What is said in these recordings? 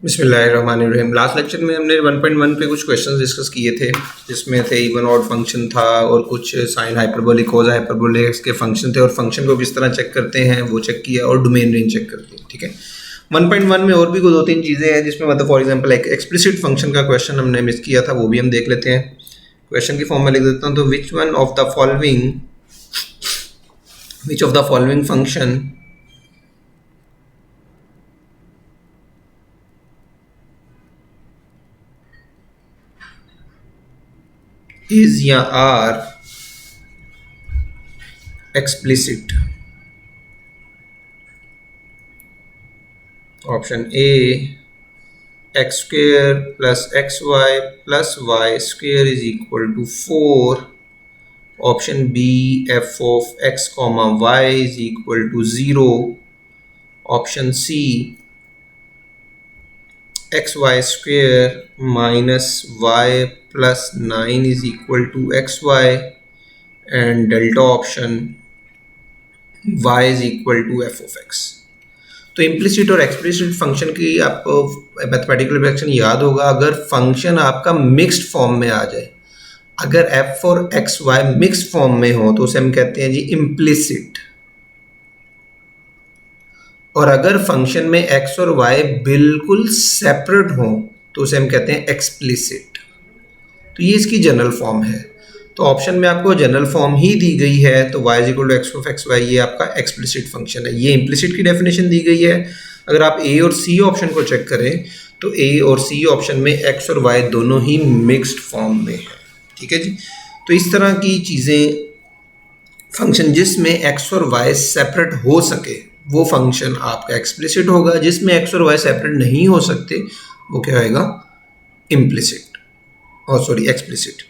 बिस्मिल्लाहिर्रहमानिर्रहीम। Last lecture में हमने 1.1 पे कुछ क्वेश्चंस डिस्कस किए थे, जिसमें थे इवन ऑड फंक्शन था और कुछ साइन हाइपरबोलिक कोस हाइपरबोलिक के फंक्शन थे, और फंक्शन को किस तरह चेक करते हैं वो चेक किया, और डोमेन रेंज चेक करते हैं। ठीक है, 1.1 में और भी दो तीन चीज़ें हैं जिसमें मतलब फॉर एग्जांपल एक एक्सप्लिसिट फंक्शन का क्वेश्चन हमने मिस किया था, वो भी हम देख लेते हैं। क्वेश्चन की फॉर्म में लिख देता हूँ। तो which of the following function is या are explicit? Option A, x square plus xy plus y square is equal to 4. Option B, f of x comma y is equal to 0. Option C, xy square minus y plus 9 is equal to xy, and delta option y is equal to f of x. तो implicit और explicit function की आपको mathematical reaction याद होगा। अगर function आपका mixed form में आ जाए, अगर f और एक्स वाई मिक्स्ड फॉर्म में हो तो उसे हम कहते हैं जी इम्प्लिसिट, और अगर फंक्शन में x और y बिल्कुल सेपरेट हो तो उसे हम कहते हैं एक्सप्लिसिट। तो ये इसकी जनरल फॉर्म है। तो ऑप्शन में आपको जनरल फॉर्म ही दी गई है, तो y equal to X of X Y ये आपका एक्सप्लिसिट फंक्शन है। ये इम्प्लिसिट की डेफिनेशन दी गई है। अगर आप ए और सी ऑप्शन को चेक करें तो ए और सी ऑप्शन में x और y दोनों ही मिक्स्ड फॉर्म में है। ठीक है जी। तो इस तरह की चीज़ें, फंक्शन जिसमें x और y सेपरेट हो सके वो फंक्शन आपका एक्सप्लिसिट होगा। जिसमें x और y सेपरेट नहीं हो सकते वो क्या होएगा? इम्प्लिसिट, और सॉरी एक्सप्लिसिट।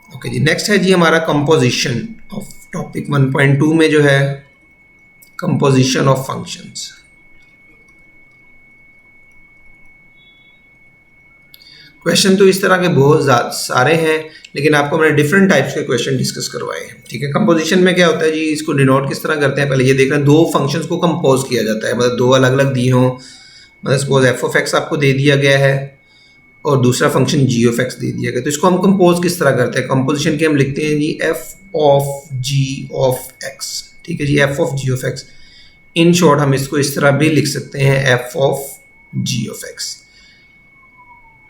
ओके जी, नेक्स्ट है जी हमारा कंपोजिशन ऑफ टॉपिक 1.2 में जो है कंपोजिशन ऑफ फंक्शंस। क्वेश्चन तो इस तरह के बहुत सारे हैं, लेकिन आपको मैंने डिफरेंट टाइप्स के क्वेश्चन डिस्कस करवाए हैं। ठीक है, कंपोजिशन में क्या होता है जी, इसको डिनोट किस तरह करते हैं पहले ये देख रहे हैं। दो फंक्शंस को कंपोज किया जाता है, मतलब दो अलग अलग दिए हों, मतलब सपोज एफ ऑफ एक्स आपको दे दिया गया है और दूसरा फंक्शन जी ऑफ एक्स दे दिया गया। तो इसको हम कंपोज किस तरह करते हैं? कंपोजिशन के हम लिखते हैं G F of ji of X. ठीक है जी, F of ji of X. In short हम इसको इस तरह भी लिख सकते हैं, F of ji of X.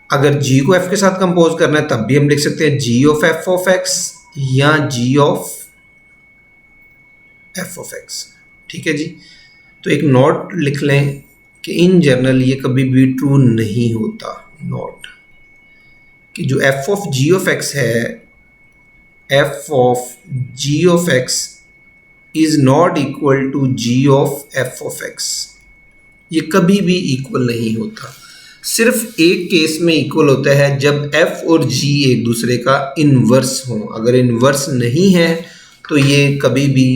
अगर जी को एफ के साथ कंपोज करना है तब भी हम लिख सकते हैं जी ऑफ एफ ऑफ एक्स या जी ऑफ एफ ऑफ एक्स। ठीक है जी। तो एक नोट लिख लें कि इन जनरल ये कभी भी ट्रू नहीं होता। नोट कि जो f of ji of x है, f of ji of x is not equal to g of f of x. ये कभी भी इक्वल नहीं होता। सिर्फ एक केस में इक्वल होता है जब f और g एक दूसरे का इन्वर्स हो। अगर इन्वर्स नहीं है तो ये कभी भी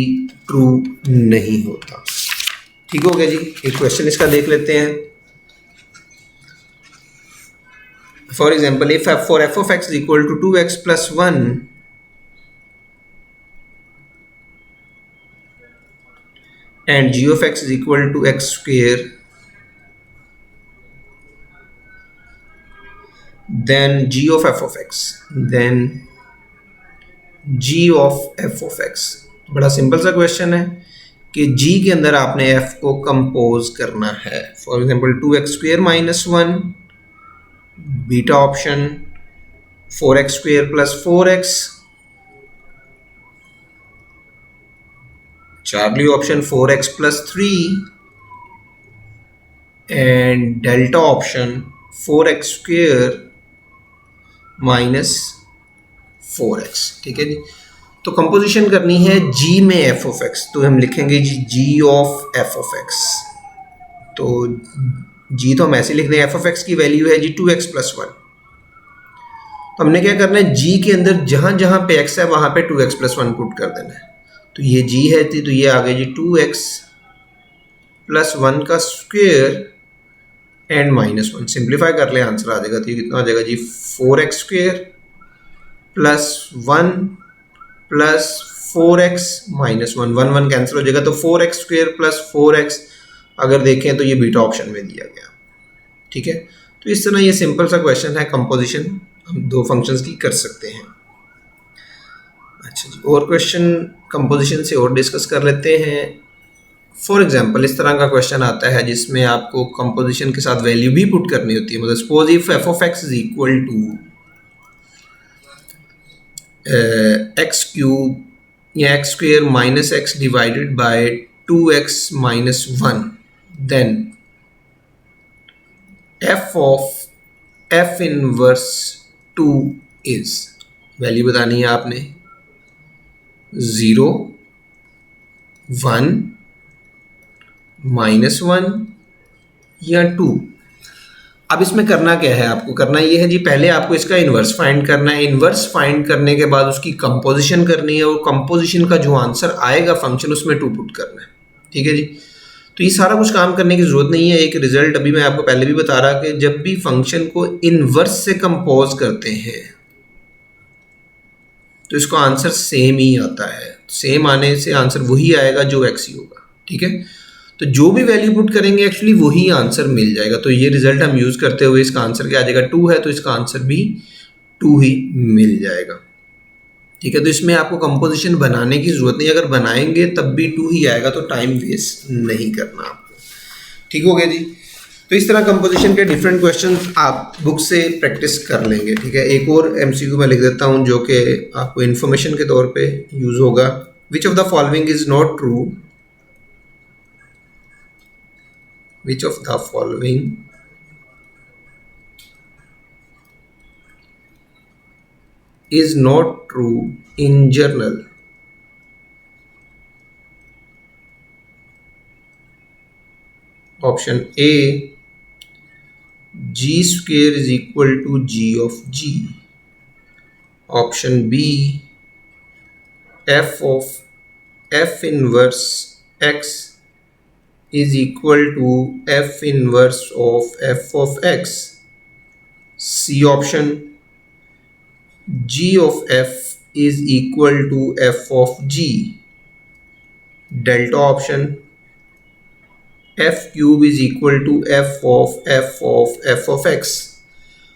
ट्रू नहीं होता। ठीक हो गया जी। एक क्वेश्चन इसका देख लेते हैं। For example, if for F of X equal to 2x plus 1 and g of x is equal to x square, then g of f of x, then g of f of x। बड़ा simple सा question है कि g के अंदर आपने f को compose करना है। For example 2x square minus 1, beta option 4x square plus 4x, Charlie option 4x plus 3, and delta option 4x square minus 4x। ठीक है जी। तो कंपोजिशन करनी है g में f ऑफ x, तो हम लिखेंगे जी g of f of x। तो g तो हम ऐसे लिख दें, f ऑफ x की वैल्यू है जी 2x प्लस 1। तो हमने क्या करना है, g के अंदर जहां जहां पे x है वहां पे 2x प्लस 1 पुट कर देना है। तो ये g है तो ये आ गया जी 2x प्लस 1 का स्क्वेयर एंड माइनस 1। सिंप्लीफाई कर ले, आंसर आ जाएगा। तो ये कितना आ जाएगा जी 4x square plus 1 plus 4x minus 1, 1 1 cancel हो जाएगा। तो 4x स्क्वेयर प्लस 4x अगर देखें तो ये बीटा ऑप्शन में दिया गया। ठीक है। तो इस तरह ये सिंपल सा क्वेश्चन है, कंपोजिशन हम दो फंक्शंस की कर सकते हैं। अच्छा जी, और क्वेश्चन कंपोजिशन से और डिस्कस कर लेते हैं। फॉर एग्जाम्पल इस तरह का क्वेश्चन आता है जिसमें आपको कंपोजिशन के साथ वैल्यू भी पुट करनी होती है। मतलब suppose if f of x is equal to x cube या x square minus x divided by 2x minus 1, then f of f inverse 2 is, value बतानी है आपने 0, 1, -1 या 2। अब इसमें करना क्या है, आपको करना ये है जी, पहले आपको इसका इन्वर्स फाइंड करना है। इन्वर्स फाइंड करने के बाद उसकी कंपोजिशन करनी है और कंपोजिशन का जो आंसर आएगा फंक्शन उसमें 2 पुट करना है। ठीक है जी। तो ये सारा कुछ काम करने की जरूरत नहीं है। एक रिजल्ट अभी मैं आपको पहले भी बता रहा कि जब भी फंक्शन को इन्वर्स से कंपोज करते हैं तो इसका आंसर सेम ही आता है। सेम आने से आंसर वही आएगा जो एक्स ही होगा। ठीक है, तो जो भी वैल्यू पुट करेंगे एक्चुअली वही आंसर मिल जाएगा। तो ये रिजल्ट हम यूज करते हुए इसका आंसर क्या आ जाएगा, 2 है तो इसका आंसर भी 2 ही मिल जाएगा। ठीक है, तो इसमें आपको कंपोजिशन बनाने की जरूरत नहीं, अगर बनाएंगे तब भी 2 ही आएगा, तो टाइम वेस्ट नहीं करना आपको। ठीक हो गया जी। तो इस तरह कंपोजिशन के डिफरेंट क्वेश्चन आप बुक से प्रैक्टिस कर लेंगे। ठीक है, एक और एमसीक्यू मैं लिख देता हूं जो कि आपको इन्फॉर्मेशन के तौर पे यूज होगा। Which of the following is not true, which of the following is not true in journal? Option A, g square is equal to g of g. Option B, f of f inverse x is equal to f inverse of f of x. C option, g of f is equal to f of g. Delta option, f cube is equal to f of x.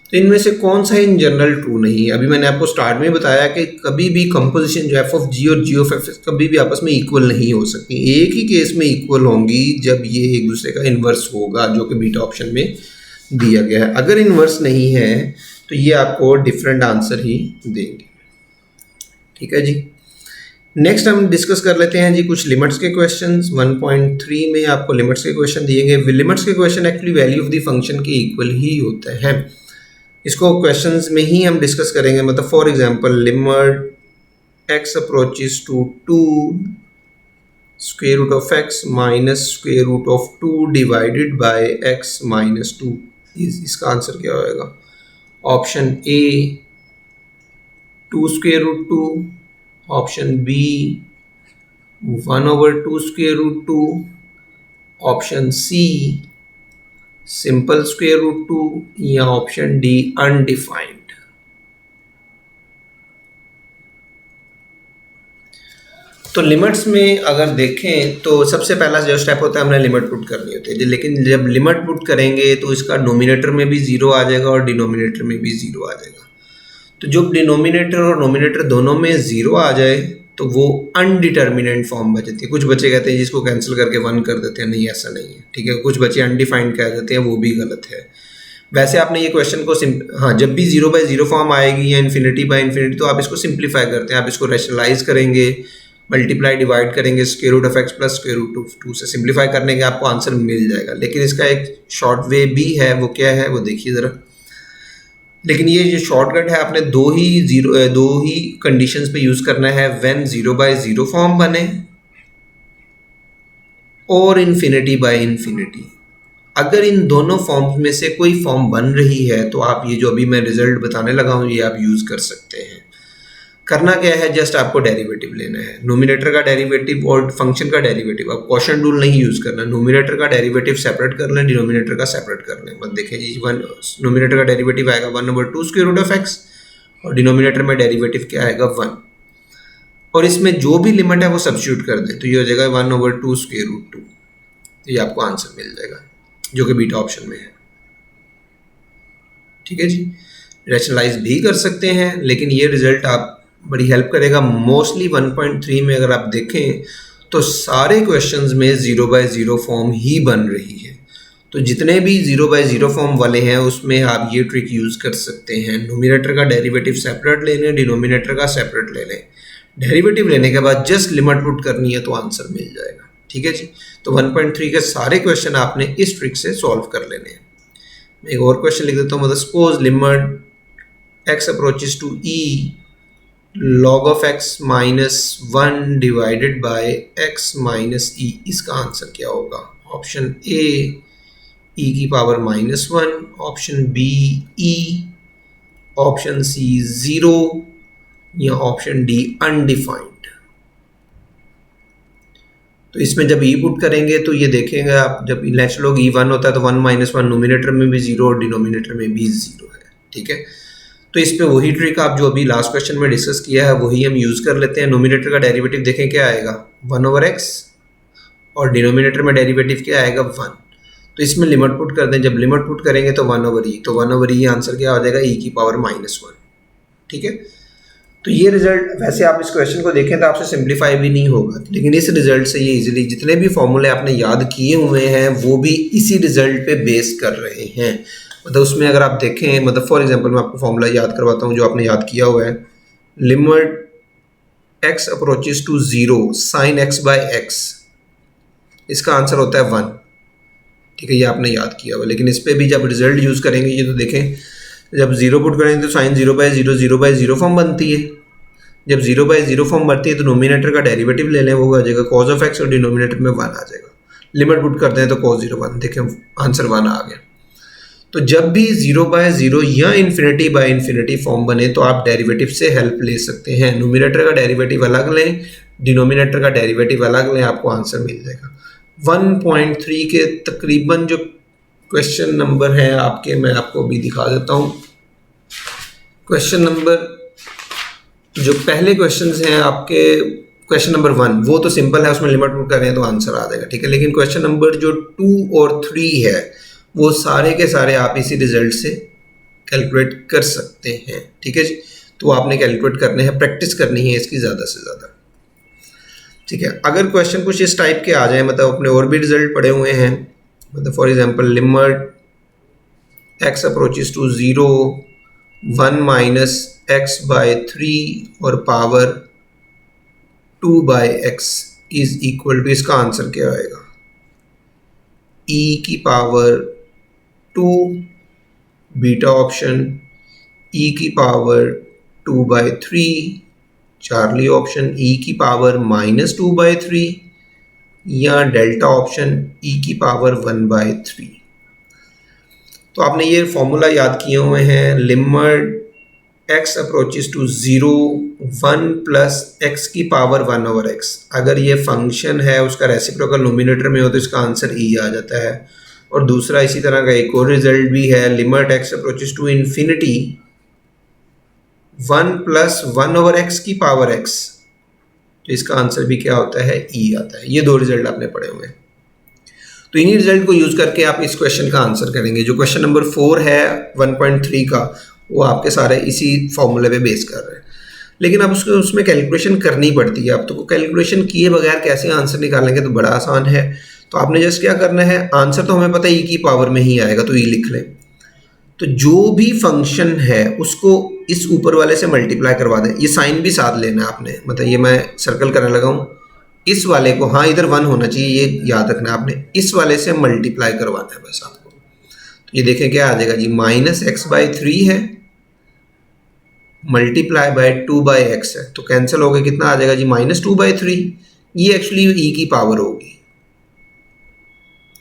तो इनमें से कौन सा in general true नहीं है? अभी मैंने आपको स्टार्ट में बताया कि कभी भी कंपोजिशन जो एफ ऑफ जी और जी ऑफ एफ कभी भी आपस में इक्वल नहीं हो सकती। एक ही केस में इक्वल होंगी जब ये एक दूसरे का इन्वर्स होगा, जो कि बीटा ऑप्शन में दिया गया है। अगर इन्वर्स नहीं है तो ये आपको डिफरेंट आंसर ही देंगे। ठीक है जी। नेक्स्ट हम डिस्कस कर लेते हैं जी कुछ लिमिट्स के क्वेश्चंस। 1.3 में आपको लिमिट्स के क्वेश्चन दिए गए। लिमिट्स के question actually value of the function के इक्वल ही होते हैं। इसको क्वेश्चंस में ही हम डिस्कस करेंगे। मतलब for example limit x approaches to 2 square root of x minus square root of 2 divided by x minus 2, इसका आंसर क्या होएगा? Option A 2 square root 2, option B 1/2 square root 2, option C simple square root 2 या option D undefined. तो limits में अगर देखें तो सबसे पहला जो स्टेप होता है हमने लिमिट पुट करनी होती है। लेकिन जब लिमिट पुट करेंगे तो इसका नोमिनेटर में भी 0 आ जाएगा और डिनोमिनेटर में भी 0 आ जाएगा। तो जब डिनोमिनेटर और नोमिनेटर दोनों में 0 आ जाए तो वो अनडिटर्मिनेंट फॉर्म बचती है। कुछ बच्चे कहते हैं जिसको कैंसिल करके 1 कर देते हैं, नहीं ऐसा नहीं है। ठीक है, कुछ बच्चे अनडिफाइंड कह देते हैं, वो भी गलत है। वैसे आपने ये क्वेश्चन को हाँ, जब भी 0/0 फॉर्म आएगी या इन्फिनिटी/इन्फिनिटी तो आप इसको सिंप्लीफाई करते हैं। आप इसको रैशनलाइज करेंगे, मल्टीप्लाई डिवाइड करेंगे square root of X plus square root of 2 से सिंप्लीफाई करने के आपको आंसर मिल जाएगा। लेकिन इसका एक शॉर्ट वे भी है, वो क्या है वो देखिए ज़रा। लेकिन ये जो शॉर्टकट है आपने दो ही कंडीशंस पे यूज करना है, व्हेन 0/0 फॉर्म बने और इन्फिनिटी/इन्फिनिटी। अगर इन दोनों फॉर्म्स में से कोई फॉर्म बन रही है तो आप ये जो अभी मैं रिजल्ट बताने लगा हूँ ये आप यूज कर सकते हैं। करना क्या है, जस्ट आपको डेरिवेटिव लेना है, नोमिनेटर का डेरिवेटिव और फंक्शन का डेरिवेटिव। आप क्वोशिएंट रूल नहीं यूज करना, नोमिनेटर का डेरिवेटिव सेपरेट कर लें, डिनोमिनेटर का सेपरेट कर लें। मत देखें जी, नोमिनेटर का डेरिवेटिव आएगा 1/2 स्क्वायर रूट ऑफ एक्स और डिनोमिनेटर में डेरिवेटिव क्या आएगा 1, और इसमें जो भी लिमिट है वो सब्स्टिट्यूट कर दें तो ये हो जाएगा 1/2 स्क्वायर रूट 2। तो ये आपको आंसर मिल जाएगा जो कि बीटा ऑप्शन में है। ठीक है जी। रैशनलाइज भी कर सकते हैं, लेकिन ये रिजल्ट आप बड़ी हेल्प करेगा। मोस्टली 1.3 में अगर आप देखें तो सारे क्वेश्चंस में 0 बाय 0 फॉर्म ही बन रही है। तो जितने भी 0 बाय 0 फॉर्म वाले हैं उसमें आप ये ट्रिक यूज़ कर सकते हैं। न्यूमरेटर का डेरिवेटिव सेपरेट ले लें, डिनोमिनेटर का सेपरेट ले लें। डेरिवेटिव लेने के बाद जस्ट लिमिट पुट करनी है तो आंसर मिल जाएगा। ठीक है जी। तो 1.3 के सारे क्वेश्चन आपने इस ट्रिक से सॉल्व कर लेने हैं। मैं एक और क्वेश्चन लिख देता हूँ। मतलब suppose limit x approaches to e log of x minus 1 divided by x minus e। इसका आंसर क्या होगा? ऑप्शन ए e की power -1, option B e, option C 0 या ऑप्शन डी अनडिफाइंड। तो इसमें जब ई पुट करेंगे तो ये देखेंगे आप, जब नेचुरल लॉग E1 होता है तो 1 - 1 नोमिनेटर में भी 0 और डिनोमिनेटर में भी 0 है। ठीक है। तो इस पे वही ट्रिक आप जो अभी लास्ट क्वेश्चन में डिस्कस किया है वही हम यूज़ कर लेते हैं। नोमिनेटर का डेरिवेटिव देखें क्या आएगा, 1/x, और डिनोमिनेटर में डेरिवेटिव क्या आएगा, 1। तो इसमें लिमिट पुट कर दें। जब लिमिट पुट करेंगे तो 1/e, तो 1/e आंसर क्या हो जाएगा, e की पावर -1। ठीक है। तो ये रिजल्ट, वैसे आप इस क्वेश्चन को देखें तो आपसे सिंप्लीफाई भी नहीं होगा, लेकिन इस रिजल्ट से ये इजीली जितने भी फॉर्मूले आपने याद किए हुए हैं वो भी इसी रिजल्ट पे बेस कर रहे हैं। मतलब उसमें अगर आप देखें, मतलब फॉर एग्जांपल मैं आपको फॉर्मूला याद करवाता हूँ जो आपने याद किया हुआ है। Limit x approaches to 0 sin x by x, इसका आंसर होता है 1। ठीक है, ये आपने याद किया हुआ। लेकिन इस पर भी जब रिजल्ट यूज़ करेंगे ये तो देखें, जब 0 पुट करेंगे तो साइन 0/0 फॉर्म बनती है। जब 0/0 फॉर्म बनती है तो नोमिनेटर का डेरिवेटिव ले लें, वो आ जाएगा cos ऑफ x, और डिनोमिनेटर में 1 आ जाएगा। लिमिट पुट करते हैं तो cos 0 1, देखें आंसर 1 आ गया। तो जब भी 0/0 या ∞/∞ फॉर्म बने तो आप डेरिवेटिव से हेल्प ले सकते हैं। नोमिनेटर का डेरिवेटिव अलग लें, डिनोमिनेटर का डेरिवेटिव अलग लें, आपको आंसर मिल जाएगा। 1.3 के तकरीबन जो क्वेश्चन नंबर है आपके, मैं आपको अभी दिखा देता हूँ। क्वेश्चन नंबर, जो पहले क्वेश्चंस हैं आपके, क्वेश्चन नंबर 1 वो तो सिंपल है, उसमें लिमिट पुट करें तो आंसर आ जाएगा। ठीक है। लेकिन क्वेश्चन नंबर जो 2 और 3 है वो सारे के सारे आप इसी रिजल्ट से कैलकुलेट कर सकते हैं। ठीक है जी। तो आपने कैलकुलेट करने हैं, प्रैक्टिस करनी है इसकी ज़्यादा से ज़्यादा। ठीक है। अगर क्वेश्चन कुछ इस टाइप के आ जाए, मतलब अपने और भी रिजल्ट पड़े हुए हैं, मतलब for example limit x approaches to 0 1 - x/3 और power 2/x is equal to, इसका आंसर क्या आएगा, e की पावर 2, बीटा ऑप्शन, e की पावर 2/3, चार्ली ऑप्शन, e की पावर -2/3, या डेल्टा ऑप्शन e की पावर 1/3। तो आपने ये फॉर्मूला याद किए हुए हैं। Limit x approaches to 0 1 + x की पावर 1/x। अगर ये फंक्शन है उसका रेसिप्रोकल नोमिनेटर में हो तो इसका आंसर e आ जाता है। और दूसरा इसी तरह का एक और रिजल्ट भी है। Limit x approaches to infinity 1 + 1/x की पावर x, तो इसका आंसर भी क्या होता है, e आता है। ये 2 रिजल्ट आपने पढ़े हुए हैं। तो इन्हीं रिजल्ट को यूज़ करके आप इस क्वेश्चन का आंसर करेंगे। जो क्वेश्चन नंबर 4 है 1.3 का, वो आपके सारे इसी फॉर्मूले पे बेस कर रहे हैं। लेकिन अब उसमें कैलकुलेशन करनी पड़ती है। अब तो कैलकुलेशन किए बगैर कैसे आंसर निकालेंगे, तो बड़ा आसान है। तो आपने जस्ट क्या करना है, आंसर तो हमें पता है e की पावर में ही आएगा, तो e लिख लें। तो जो भी फंक्शन है उसको इस ऊपर वाले से मल्टीप्लाई करवा दें। ये साइन भी साथ लेना है आपने, मतलब ये मैं सर्कल करने लगा हूँ, इस वाले को, हाँ इधर 1 होना चाहिए, ये याद रखना है आपने, इस वाले से मल्टीप्लाई करवाना है बस आपको। तो ये देखें क्या आ जाएगा जी, -x/3 है, मल्टीप्लाई बाय 2/x है, तो कैंसिल हो गया, कितना आ जाएगा जी, -2/3। ये एक्चुअली e की पावर होगी।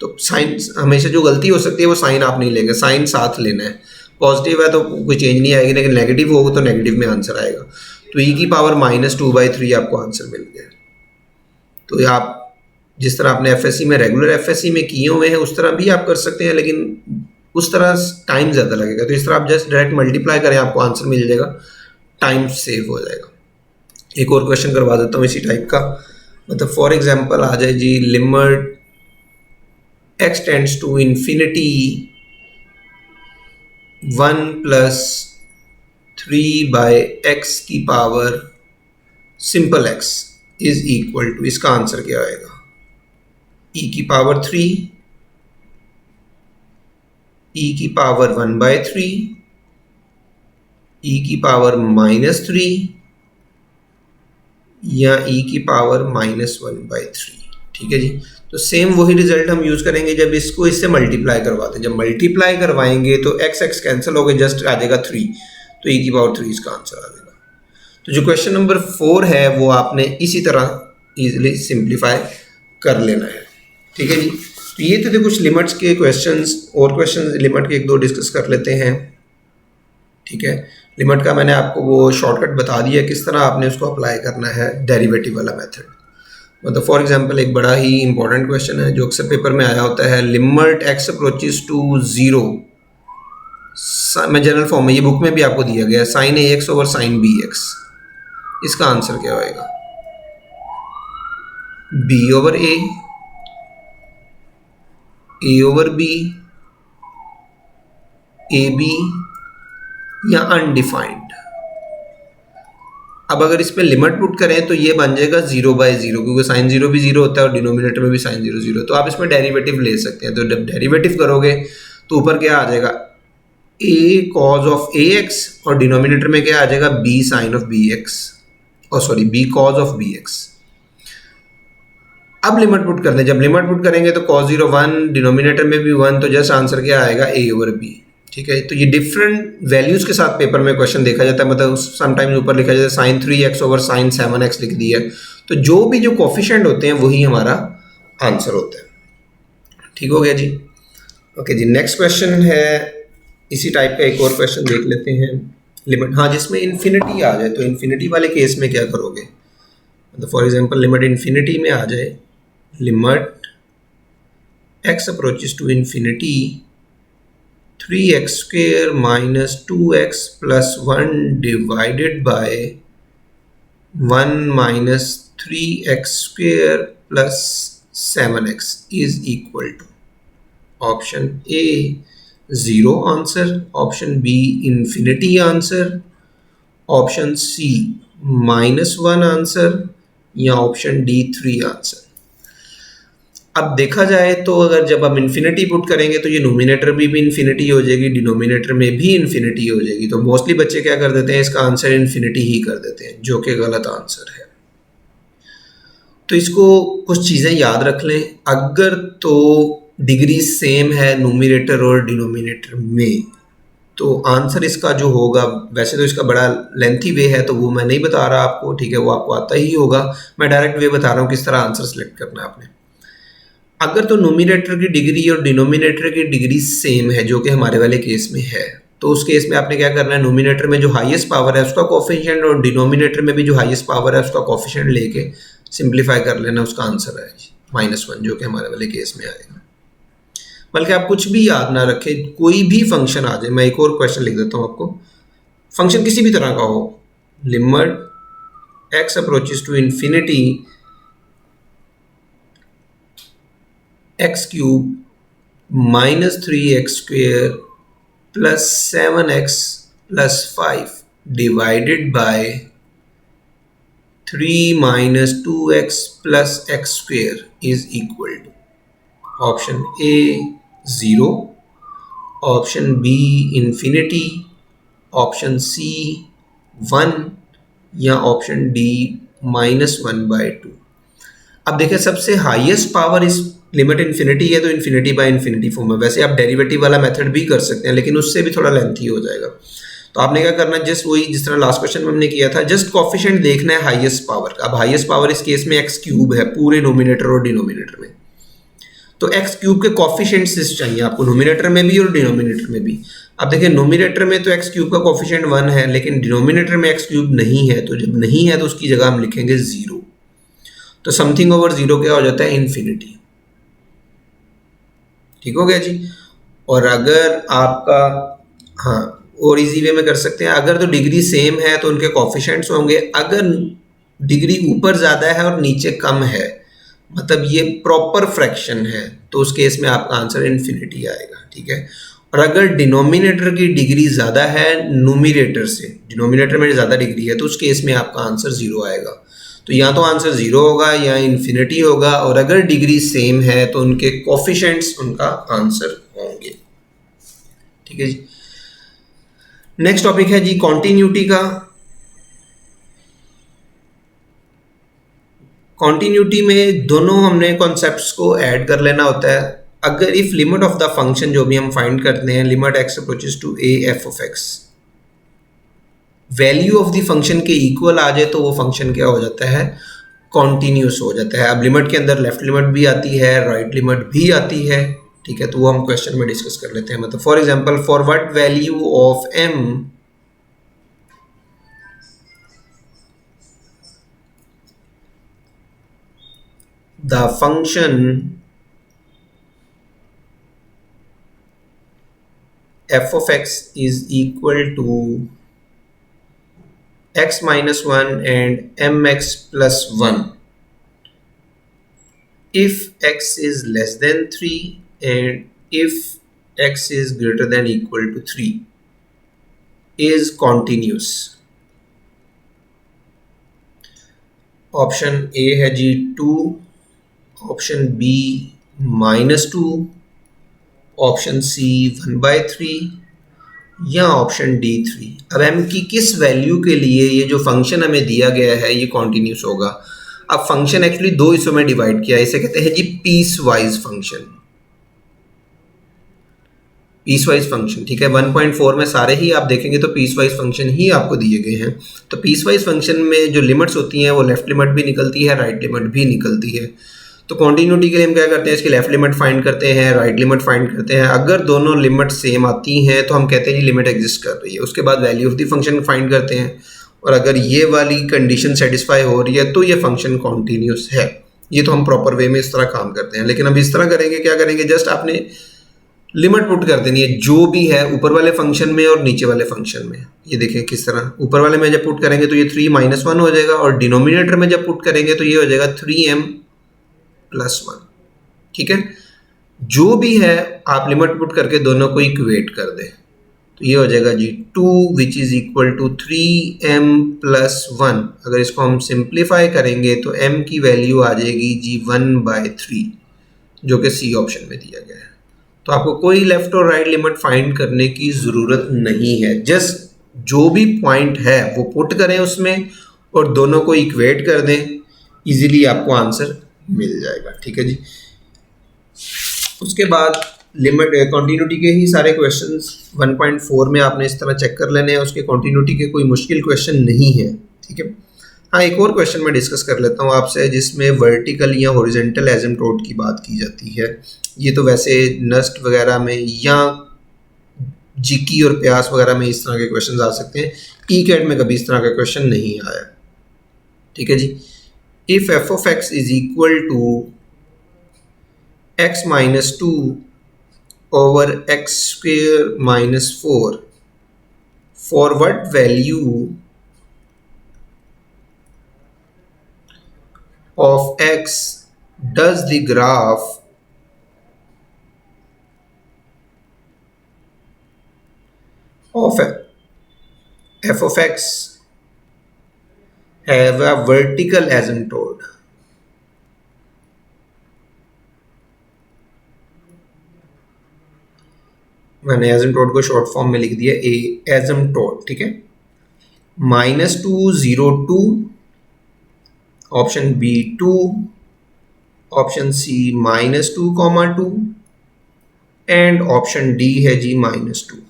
तो साइन, हमेशा जो गलती हो सकती है वो साइन आप नहीं लेंगे, साइन साथ लेना है। पॉजिटिव है तो कोई चेंज नहीं आएगी, लेकिन नेगेटिव होगा तो नेगेटिव में आंसर आएगा। तो e की पावर -2/3 आपको आंसर मिल गया। तो आप जिस तरह आपने एफएससी में, रेगुलर एफएससी में किए हुए हैं उस तरह भी आप कर सकते हैं, लेकिन उस तरह टाइम ज़्यादा लगेगा। तो इस तरह आप जस्ट डायरेक्ट मल्टीप्लाई करें, आपको आंसर मिल जाएगा, टाइम सेव हो जाएगा। एक और क्वेश्चन करवा देता हूँ इसी टाइप का। मतलब फॉर एग्जांपल आ जाए जी, limit x tends to infinity 1 plus 3 by x की power simple x is equal to, इसका आंसर क्या आएगा, e की पावर 3, e की पावर 1/3, e की पावर -3 या e की पावर -1/3। ठीक है जी। तो सेम वही रिजल्ट हम यूज करेंगे जब इसको इससे मल्टीप्लाई करवाते हैं। जब मल्टीप्लाई करवाएंगे तो एक्स एक्स कैंसिल हो गए, जस्ट आ जाएगा 3, तो e की पावर 3 इसका आंसर आ जाएगा। तो जो क्वेश्चन नंबर 4 है वो आपने इसी तरह इजीली सिंप्लीफाई कर लेना है। ठीक है जी। तो ये थे कुछ लिमिट्स के क्वेश्चंस, और क्वेश्चंस लिमिट के एक दो डिस्कस कर लेते हैं। ठीक है, लिमिट का मैंने आपको वो शॉर्टकट बता दिया किस तरह आपने उसको अप्लाई करना है, डेरिवेटिव वाला मेथड। मतलब फॉर एग्जांपल एक बड़ा ही इंपॉर्टेंट क्वेश्चन है जो अक्सर पेपर में आया होता है, लिमिट एक्स अप्रोचेस टू 0, मैं जनरल फॉर्म में, ये बुक में भी आपको दिया गया है, sine a x over sine b x, इसका आंसर क्या होएगा, b over a over b, a b या अनडिफाइंड। अब अगर इस पे लिमिट पुट करें तो ये बन जाएगा 0/0, क्योंकि साइन 0 भी 0 होता है और डिनोमिनेटर में भी साइन 0 0। तो आप इसमें डेरिवेटिव ले सकते हैं। तो जब डेरिवेटिव करोगे तो ऊपर क्या आ जाएगा, a cos of a x, और डिनोमिनेटर में क्या आ जाएगा, b sine of b x, और sorry b cos of b x. अब लिमिट पुट करते हैं, जब लिमिट पुट करेंगे तो cos 0 1, डिनोमिनेटर में भी 1, तो जस्ट आंसर क्या आएगा, a ओवर b। ठीक है, तो ये डिफरेंट वैल्यूज के साथ पेपर में क्वेश्चन देखा जाता है। मतलब समटाइम्स ऊपर लिखा जाता है sign 3x over sign 7x लिख दिया, तो जो भी जो कोफिशिएंट होते हैं वही हमारा आंसर होता है। ठीक हो गया जी। ओके जी, नेक्स्ट क्वेश्चन है इसी टाइप का, एक और क्वेश्चन देख लेते हैं। लिमिट, हाँ, जिसमें इन्फिनिटी आ जाए, तो इन्फिनिटी वाले केस में क्या करोगे, मतलब फॉर एग्जांपल लिमिट इन्फिनिटी में आ जाए, limit x approaches to infinity 3x square minus 2x plus 1 divided by 1 minus 3x square plus 7x is equal to, option A 0 answer, option B infinity answer, option C -1 answer, या option D 3 answer. अब देखा जाए तो अगर जब हम infinity put करेंगे तो ये नोमिनेटर भी इन्फिनिटी हो जाएगी, डिनोमिनेटर में भी इन्फिनिटी हो जाएगी। तो मोस्टली बच्चे क्या कर देते हैं, इसका आंसर इन्फिनिटी ही कर देते हैं, जो कि गलत आंसर है। तो इसको कुछ चीज़ें याद रख लें। अगर तो डिग्री सेम है नोमिनेटर और डिनोमिनेटर में, तो आंसर इसका जो होगा, वैसे तो इसका बड़ा लेंथी वे है तो वो मैं नहीं बता रहा आपको, ठीक है, वो आपको आता ही होगा। मैं डायरेक्ट वे बता रहा हूँ किस तरह आंसर सेलेक्ट करना है आपने। अगर तो नोमिनेटर की डिग्री और डिनोमिनेटर की डिग्री सेम है, जो कि हमारे वाले केस में है, तो उस केस में आपने क्या करना है, नोमिनेटर में जो हाईएस्ट पावर है उसका कोफिशिएंट और डिनोमिनेटर में भी जो हाईएस्ट पावर है उसका कोफिशिएंट लेके सिंप्लीफाई कर लेना, उसका आंसर है -1, जो कि हमारे वाले केस में आएगा। बल्कि आप कुछ भी याद ना रखें, कोई भी फंक्शन आ जाए, मैं एक और क्वेश्चन लिख देता हूँ आपको, फंक्शन किसी भी तरह का हो, limit x approaches to infinity x cube -3x square plus 7x plus 5 divided by 3 minus 2x plus x square is equal to, option A 0, option B infinity, option C 1, या ऑप्शन D -1/2। अब देखिए सबसे highest power इस limit infinity है तो infinity by infinity form है। वैसे आप डेरिवेटिव वाला मेथड भी कर सकते हैं, लेकिन उससे भी थोड़ा लेंथी हो जाएगा। तो आपने क्या करना है, जस्ट वही जिस तरह लास्ट क्वेश्चन में हमने किया था, जस्ट कोफिशिएंट देखना है हाईएस्ट पावर का। अब हाईएस्ट पावर इस केस में एक्स क्यूब है पूरे नोमिनेटर और डिनोमिनेटर में, तो एक्स क्यूब के कोफिशिएंट्स चाहिए आपको, नोमिनेटर में भी और डिनोमिनेटर में भी। अब देखिए नोमिनेटर में तो एक्स क्यूब का कोफिशिएंट 1 है, लेकिन डिनोमिनेटर में एक्स क्यूब नहीं है, तो जब नहीं है तो उसकी जगह हम लिखेंगे 0। तो समथिंग ओवर 0 क्या हो जाता है, इन्फिनिटी। ठीक हो गया जी। और अगर आपका, हाँ, और इजी वे में कर सकते हैं, अगर तो डिग्री सेम है तो उनके कोफिशिएंट्स होंगे। अगर डिग्री ऊपर ज़्यादा है और नीचे कम है, मतलब ये प्रॉपर फ्रैक्शन है, तो उस केस में आपका आंसर इन्फिनिटी आएगा। ठीक है, और अगर डिनोमिनेटर की डिग्री ज़्यादा है न्यूमरेटर से, डिनोमिनेटर में ज़्यादा डिग्री है, तो उस केस में आपका आंसर 0 आएगा। तो या तो आंसर 0 होगा या इन्फिनिटी होगा, और अगर डिग्री सेम है तो उनके कोफिशिएंट्स उनका आंसर होंगे। ठीक है जी। नेक्स्ट टॉपिक है जी कॉन्टिन्यूटी का। कॉन्टिन्यूटी में दोनों हमने कॉन्सेप्ट्स को ऐड कर लेना होता है। अगर if limit of the function जो भी हम फाइंड करते हैं, limit x approaches to A F of X, value of the function के इक्वल आ जाए तो वो फंक्शन क्या हो जाता है, कॉन्टिन्यूस हो जाता है। अब लिमिट के अंदर लेफ्ट लिमिट भी आती है, राइट लिमिट भी आती है। ठीक है, तो वो हम क्वेश्चन में डिस्कस कर लेते हैं। मतलब for example, for what value of am the function f of x is equal to x minus 1 and mx plus 1 if x is less than 3 and if x is greater than equal to 3 is continuous। Option A है जी 2, option B -2, option सी 1/3 या option D 3। अब m की किस value के लिए ये जो फंक्शन हमें दिया गया है ये कॉन्टिन्यूस होगा। अब फंक्शन एक्चुअली दो हिस्सों में डिवाइड किया है, इसे कहते हैं जी piecewise function. Piecewise function, ठीक है। 1.4 में सारे ही आप देखेंगे तो पीस वाइज फंक्शन ही आपको दिए गए हैं। तो पीस वाइज फंक्शन में जो लिमिट्स होती हैं वो लेफ्ट लिमिट भी निकलती है, राइट लिमिट भी निकलती है। तो कॉन्टिन्यूटी के लिए हम क्या करते हैं, इसकी लेफ्ट लिमिट फाइंड करते हैं, राइट लिमिट फाइंड करते हैं। अगर दोनों लिमिट सेम आती हैं तो हम कहते हैं जी लिमिट एग्जिस्ट कर रही है। उसके बाद value of the function find करते हैं, और अगर ये वाली कंडीशन सेटिस्फाई हो रही है तो ये फंक्शन कॉन्टिन्यूस है। ये तो हम प्रॉपर वे में इस तरह काम करते हैं। लेकिन अब इस तरह करेंगे, क्या करेंगे, जस्ट आपने लिमिट पुट कर देनी है जो भी है ऊपर वाले फंक्शन में और नीचे वाले फंक्शन में। ये देखें किस तरह, ऊपर वाले में जब पुट करेंगे तो ये 3 - 1 हो जाएगा, और डिनोमिनेटर में जब पुट करेंगे तो ये हो जाएगा 3m + 1। ठीक है, जो भी है आप लिमिट पुट करके दोनों को इक्वेट कर दें, तो ये हो जाएगा G 2 which is equal to 3m + 1। अगर इसको हम सिंप्लीफाई करेंगे तो m की वैल्यू आ जाएगी जी 1/3, जो कि सी ऑप्शन में दिया गया है। तो आपको कोई लेफ्ट और राइट लिमिट फाइंड करने की ज़रूरत नहीं है, जस्ट जो भी पॉइंट है वो पुट करें उसमें और दोनों को इक्वेट कर दें, इजीली आपको आंसर मिल जाएगा। ठीक है जी। उसके बाद लिमिट कॉन्टिन्यूटी के ही सारे क्वेश्चंस 1.4 में आपने इस तरह चेक कर लेने हैं, उसके कॉन्टिन्यूटी के कोई मुश्किल क्वेश्चन नहीं है। ठीक है, हाँ एक और क्वेश्चन मैं डिस्कस कर लेता हूँ आपसे, जिसमें वर्टिकल या हॉरिजॉन्टल एसिम्प्टोट की बात की जाती है। ये तो वैसे नस्ट वगैरह में या जीकी और प्यास वगैरह में इस तरह के क्वेश्चन आ सकते हैं। ई कैट में कभी इस तरह का क्वेश्चन नहीं आया। ठीक है जी। If f of x is equal to x - 2 over x² - 4 for what value of x does the graph of f of x have a vertical asymptote? मैंने एसिम्प्टोट को शॉर्ट फॉर्म में लिख दिया ए एसिम्प्टोट। ठीक है, -2 0 2, option B 2, option C -2, 2 and option D है जी -2।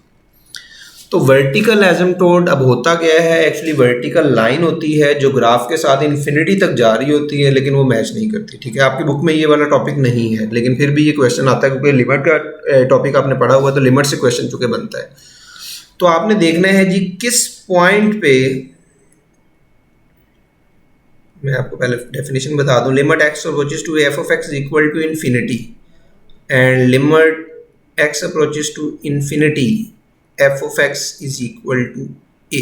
तो वर्टिकल एसिम्प्टोट अब होता क्या है, एक्चुअली वर्टिकल लाइन होती है जो ग्राफ के साथ इन्फिनिटी तक जा रही होती है, लेकिन वो मैच नहीं करती। ठीक है, आपकी बुक में ये वाला टॉपिक नहीं है, लेकिन फिर भी ये क्वेश्चन आता है क्योंकि लिमिट का टॉपिक आपने पढ़ा हुआ, तो लिमिट से क्वेश्चन चूंकि बनता है। तो आपने देखना है जी किस पॉइंट पे, मैं आपको पहले डेफिनेशन बता दूं, limit x approaches to f of x equal to infinity and limit x approaches to infinity f of x is equal to a।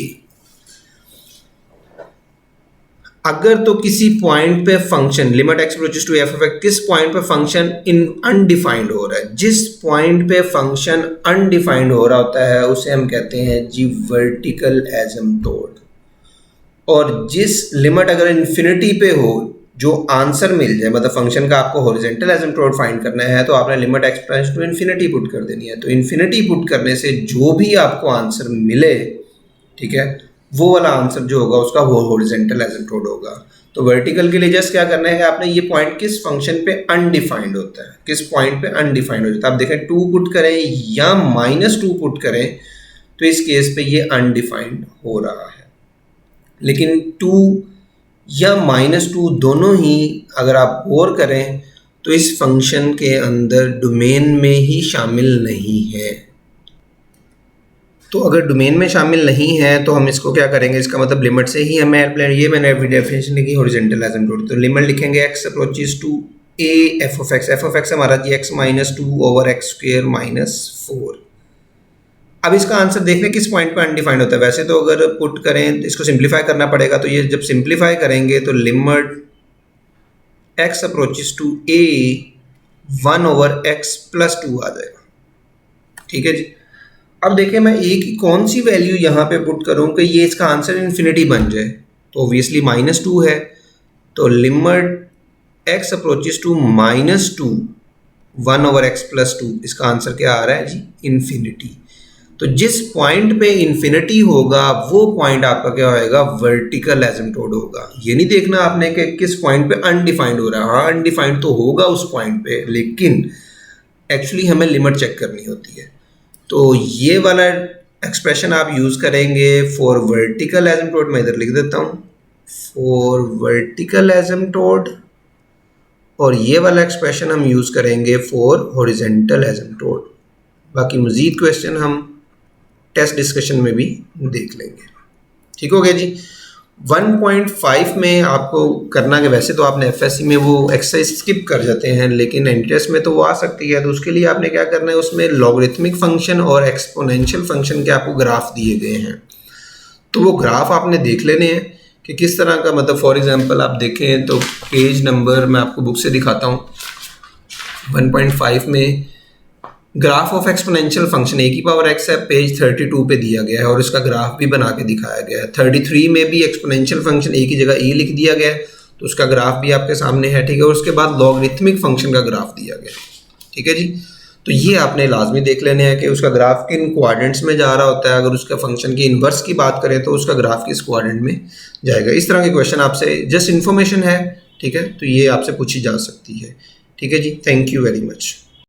अगर तो किसी पॉइंट पे function limit x approaches to F of X, किस point पे function इन undefined हो रहा है, जिस पॉइंट पे फंक्शन अनडिफाइंड हो रहा होता है उसे हम कहते हैं जी वर्टिकल एसिम्प्टोट। और जिस लिमिट अगर इन्फिनिटी पे हो, जो आंसर मिल जाए, मतलब फंक्शन का आपको हॉरिजॉन्टल एसिम्प्टोट फाइंड करना है तो आपने limit X tends to infinity put कर देनी है। तो इन्फिनिटी पुट करने से जो भी आपको आंसर मिले, ठीक है, वो वाला आंसर जो होगा उसका वो हॉरिजॉन्टल एसिम्प्टोट होगा। तो वर्टिकल के लिए जस्ट क्या करना है कि आपने ये पॉइंट किस फंक्शन पे अनडिफाइंड होता है, किस पॉइंट पे अनडिफाइंड हो जाता है। आप देखें 2 पुट करें या -2 पुट करें तो इस केस पे ये अनडिफाइंड हो रहा है। लेकिन 2 या -2 दोनों ही अगर आप गौर करें तो इस फंक्शन के अंदर डोमेन में ही शामिल नहीं है। तो अगर डोमेन में शामिल नहीं है तो हम इसको क्या करेंगे, इसका मतलब लिमिट से ही हमें ये मैंने डेफिनेशन लिखी हॉरिजॉन्टल एसिम्प्टोट। तो लिमिट लिखेंगे x approaches to A F of x हमारा g x -2 over x square -4। अब इसका आंसर देख लें किस पॉइंट पे अनडिफाइंड होता है। वैसे तो अगर पुट करें इसको सिंप्लीफाई करना पड़ेगा, तो ये जब सिंप्लीफाई करेंगे तो limit x approaches to a 1 over x + 2 आ जाएगा। ठीक है जी। अब देखें मैं ए की कौन सी वैल्यू यहाँ पे पुट करूँ कि ये इसका आंसर इन्फिनिटी बन जाए। तो ऑब्वियसली -2 है, तो limit x approaches to -2 1 over x + 2, इसका आंसर क्या आ रहा है जी, इन्फिनिटी। तो जिस पॉइंट पे इन्फिनिटी होगा वो पॉइंट आपका क्या होएगा, वर्टिकल एसिम्प्टोट होगा। ये नहीं देखना आपने कि किस पॉइंट पे अनडिफाइंड हो रहा है। हाँ अनडिफाइंड तो होगा उस पॉइंट पे, लेकिन एक्चुअली हमें लिमिट चेक करनी होती है। तो ये वाला एक्सप्रेशन आप यूज़ करेंगे फॉर वर्टिकल एसिम्प्टोट। मैं इधर लिख देता हूँ फॉर वर्टिकल एसिम्प्टोट, और ये वाला एक्सप्रेशन हम यूज़ करेंगे फॉर हॉरिजॉन्टल एसिम्प्टोट। बाकी मज़ीद क्वेश्चन हम टेस्ट डिस्कशन में भी देख लेंगे। ठीक हो गया जी। 1.5 में आपको करना है, वैसे तो आपने एफएससी में वो एक्सरसाइज स्किप कर जाते हैं, लेकिन एंट्री टेस्ट में तो वो आ सकती है। तो उसके लिए आपने क्या करना है, उसमें लॉगरिथमिक फंक्शन और एक्सपोनेंशियल फंक्शन के आपको ग्राफ दिए गए हैं। तो वो ग्राफ आपने देख लेने हैं कि किस तरह का, मतलब फॉर एग्जांपल आप देखें तो पेज नंबर मैं आपको बुक से दिखाता हूँ। 1.5 में ग्राफ ऑफ एक्सपोनेंशियल फंक्शन ए की पावर एक्स है, पेज 32 पे दिया गया है और इसका ग्राफ भी बना के दिखाया गया है। 33 में भी एक्सपोनेंशियल फंक्शन ए की जगह ए लिख दिया गया है, तो उसका ग्राफ भी आपके सामने है। ठीक है, और उसके बाद लॉगरिथमिक फंक्शन का ग्राफ दिया गया है। ठीक है जी। तो ये आपने लाजमी देख लेने हैं कि उसका ग्राफ किन क्वाड्रेंट्स में जा रहा होता है। अगर उसका फंक्शन की इन्वर्स की बात करें तो उसका ग्राफ किस क्वाड्रेंट में जाएगा। इस तरह के क्वेश्चन आपसे जस्ट इन्फॉर्मेशन है, ठीक है, तो ये आपसे पूछी जा सकती है। ठीक है जी, थैंक यू वेरी मच।